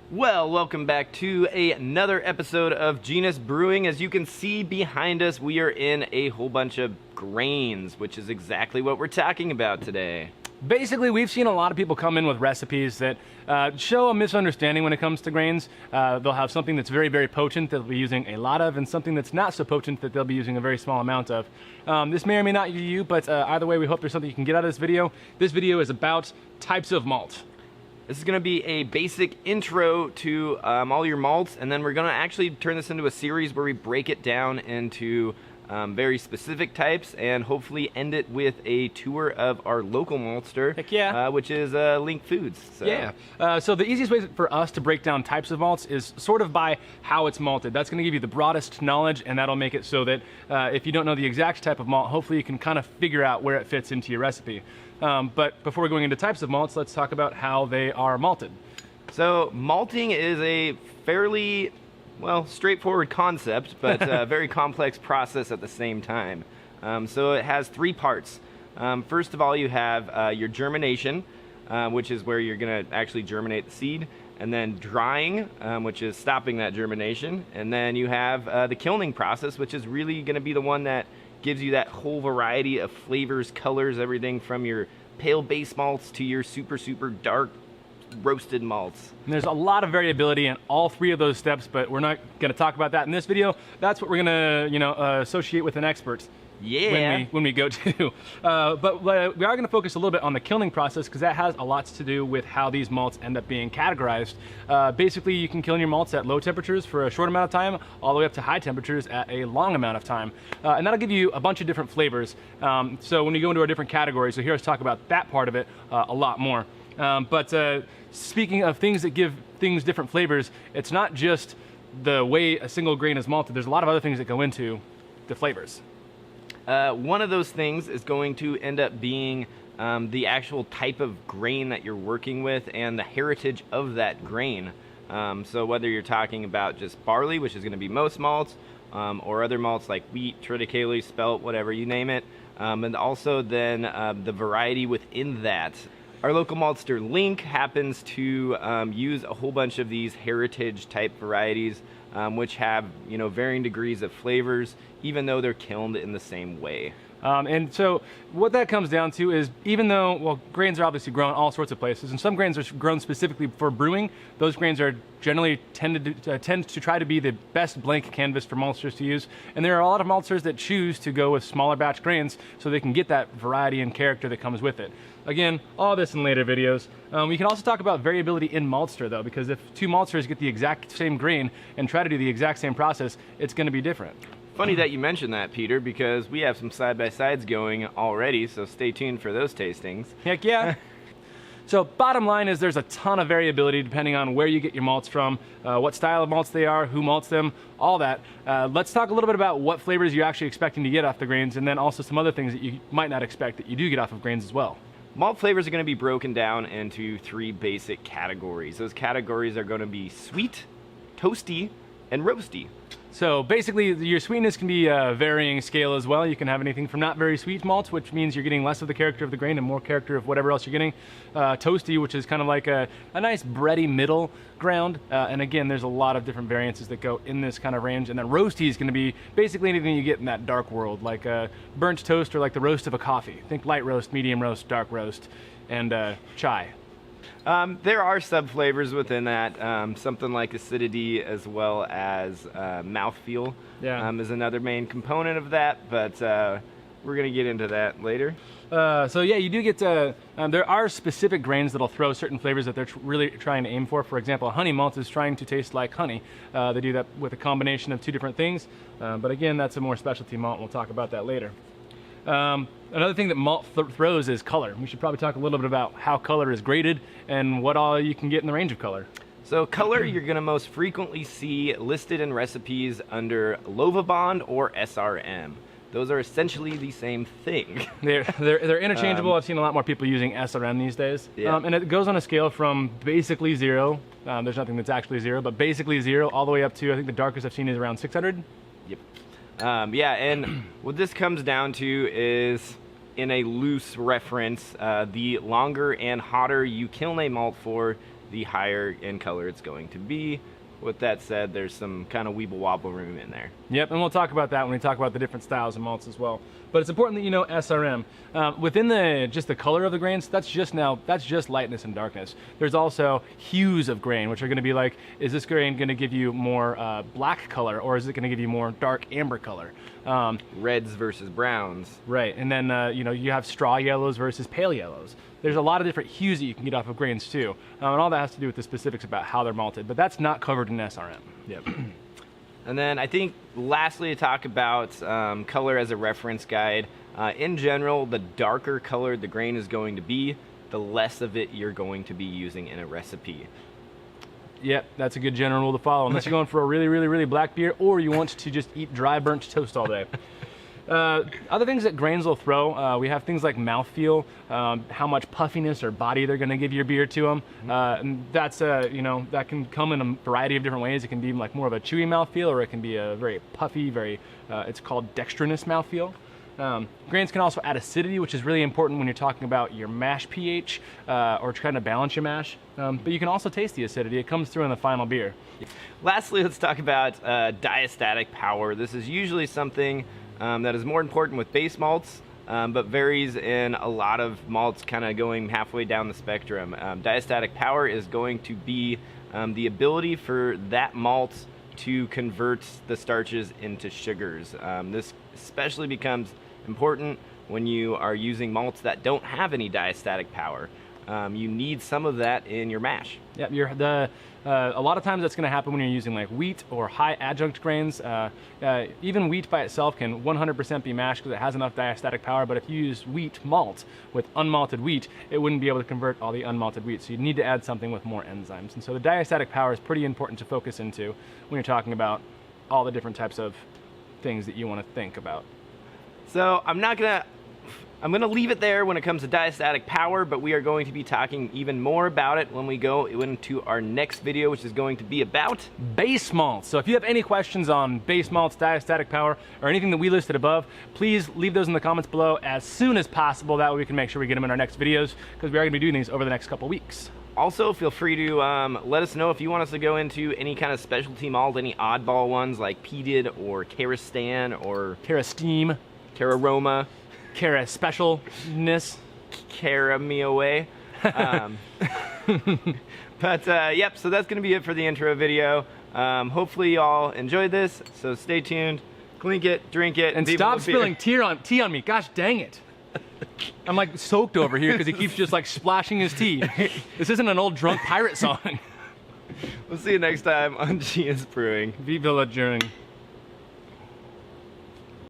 Well, welcome back to another episode of Genus Brewing. As you can see behind us, we are in a whole bunch of grains, which is exactly what we're talking about today. Basically, we've seen a lot of people come in with recipes that show a misunderstanding when it comes to grains. They'll have something that's very, very potent that they'll be using a lot of, and something that's not so potent that they'll be using a very small amount of. This may or may not be you, but either way, we hope there's something you can get out of this video. This video is about types of malt. This is going to be a basic intro to all your malts, and then we're going to actually turn this into a series where we break it down into very specific types, and hopefully end it with a tour of our local maltster. Heck yeah. Which is Link Foods. So. Yeah. So the easiest way for us to break down types of malts is sort of by how it's malted. That's going to give you the broadest knowledge, and that'll make it so that if you don't know the exact type of malt, hopefully you can kind of figure out where it fits into your recipe. But before going into types of malts, let's talk about how they are malted. So malting is a fairly, well, straightforward concept, but a very complex process at the same time. So it has three parts. First of all, you have your germination, which is where you're going to actually germinate the seed, and then drying, which is stopping that germination, and then you have the kilning process, which is really going to be the one that gives you that whole variety of flavors, colors, everything from your pale base malts to your super, super dark roasted malts. And there's a lot of variability in all three of those steps, but we're not going to talk about that in this video. That's what we're going to, associate with an expert. Yeah. When we go to. But we are going to focus a little bit on the kilning process, because that has a lot to do with how these malts end up being categorized. Basically, you can kiln your malts at low temperatures for a short amount of time, all the way up to high temperatures at a long amount of time. And that'll give you a bunch of different flavors. So when we go into our different categories, you'll hear us talk about that part of it a lot more. But speaking of things that give things different flavors, it's not just the way a single grain is malted. There's a lot of other things that go into the flavors. One of those things is going to end up being the actual type of grain that you're working with and the heritage of that grain. So whether you're talking about just barley, which is going to be most malts, or other malts like wheat, triticale, spelt, whatever, you name it, and also then the variety within that. Our local maltster Link happens to use a whole bunch of these heritage type varieties, which have varying degrees of flavors, even though they're kilned in the same way. And so what that comes down to is, even though, well, grains are obviously grown all sorts of places, and some grains are grown specifically for brewing, those grains are generally tend to try to be the best blank canvas for maltsters to use. And there are a lot of maltsters that choose to go with smaller batch grains so they can get that variety and character that comes with it. Again, all this in later videos. We can also talk about variability in maltster, though, because if two maltsters get the exact same grain and try to do the exact same process, it's going to be different. Funny that you mentioned that, Peter, because we have some side-by-sides going already, so stay tuned for those tastings. Heck yeah. So bottom line is there's a ton of variability depending on where you get your malts from, what style of malts they are, who malts them, all that. Let's talk a little bit about what flavors you're actually expecting to get off the grains, and then also some other things that you might not expect that you do get off of grains as well. Malt flavors are going to be broken down into three basic categories. Those categories are going to be sweet, toasty, and roasty. So basically, your sweetness can be a varying scale as well. You can have anything from not very sweet malts, which means you're getting less of the character of the grain and more character of whatever else you're getting. Toasty, which is kind of like a nice bready middle ground. And again, there's a lot of different variances that go in this kind of range. And then roasty is going to be basically anything you get in that dark world, like burnt toast or like the roast of a coffee. Think light roast, medium roast, dark roast, and chai. There are sub-flavors within that, something like acidity as well as mouthfeel is another main component of that, but we're going to get into that later. So yeah, you do get to, there are specific grains that'll throw certain flavors that they're really trying to aim for. For example, a honey malt is trying to taste like honey. They do that with a combination of two different things, but again, that's a more specialty malt, and we'll talk about that later. Another thing that malt throws is color. We should probably talk a little bit about how color is graded and what all you can get in the range of color. So color you're going to most frequently see listed in recipes under Lovabond or SRM. Those are essentially the same thing. They're interchangeable. I've seen a lot more people using SRM these days. Yeah. And it goes on a scale from basically 0, there's nothing that's actually 0, but basically 0 all the way up to, I think the darkest I've seen is around 600. Yep. Yeah, and what this comes down to is, in a loose reference, the longer and hotter you kiln a malt for, the higher in color it's going to be. With that said, there's some kind of weeble wobble room in there. Yep, and we'll talk about that when we talk about the different styles of malts as well. But it's important that you know SRM. Within just the color of the grains, that's just lightness and darkness. There's also hues of grain, which are going to be like, is this grain going to give you more black color, or is it going to give you more dark amber color? Reds versus browns. Right, and then you know, you have straw yellows versus pale yellows. There's a lot of different hues that you can get off of grains too, and all that has to do with the specifics about how they're malted, but that's not covered in SRM. Yep. And then I think lastly to talk about color as a reference guide. In general, the darker colored the grain is going to be, the less of it you're going to be using in a recipe. Yep, that's a good general rule to follow, unless you're going for a really, really, really black beer, or you want to just eat dry burnt toast all day. Other things that grains will throw, we have things like mouthfeel, how much puffiness or body they're going to give your beer to them. And that's, you know, that can come in a variety of different ways. It can be like more of a chewy mouthfeel, or it can be a very puffy, it's called dextrinous mouthfeel. Grains can also add acidity, which is really important when you're talking about your mash pH, or trying to balance your mash. But you can also taste the acidity. It comes through in the final beer. Lastly, let's talk about diastatic power. This is usually something that is more important with base malts, but varies in a lot of malts kind of going halfway down the spectrum. Diastatic power is going to be the ability for that malt to convert the starches into sugars. This especially becomes important when you are using malts that don't have any diastatic power. You need some of that in your mash. Yep, a lot of times that's going to happen when you're using like wheat or high adjunct grains. Even wheat by itself can 100% be mashed because it has enough diastatic power, but if you use wheat malt with unmalted wheat, it wouldn't be able to convert all the unmalted wheat, so you need to add something with more enzymes. And so the diastatic power is pretty important to focus into when you're talking about all the different types of things that you want to think about. So I'm gonna leave it there when it comes to diastatic power, but we are going to be talking even more about it when we go into our next video, which is going to be about base malts. So if you have any questions on base malts, diastatic power, or anything that we listed above, please leave those in the comments below as soon as possible. That way we can make sure we get them in our next videos, because we are gonna be doing these over the next couple weeks. Also, feel free to let us know if you want us to go into any kind of specialty malt, any oddball ones like peated or Karastan or Karasteam, Kararoma, Kara specialness, Kara me away. But yep, so that's gonna be it for the intro video. Hopefully y'all enjoyed this, so stay tuned, clink it, drink it, and stop spilling tea on me. Gosh dang it. I'm like soaked over here because he keeps just like splashing his tea. This isn't an old drunk pirate song. We'll see you next time on Genus Brewing. Vive la journey.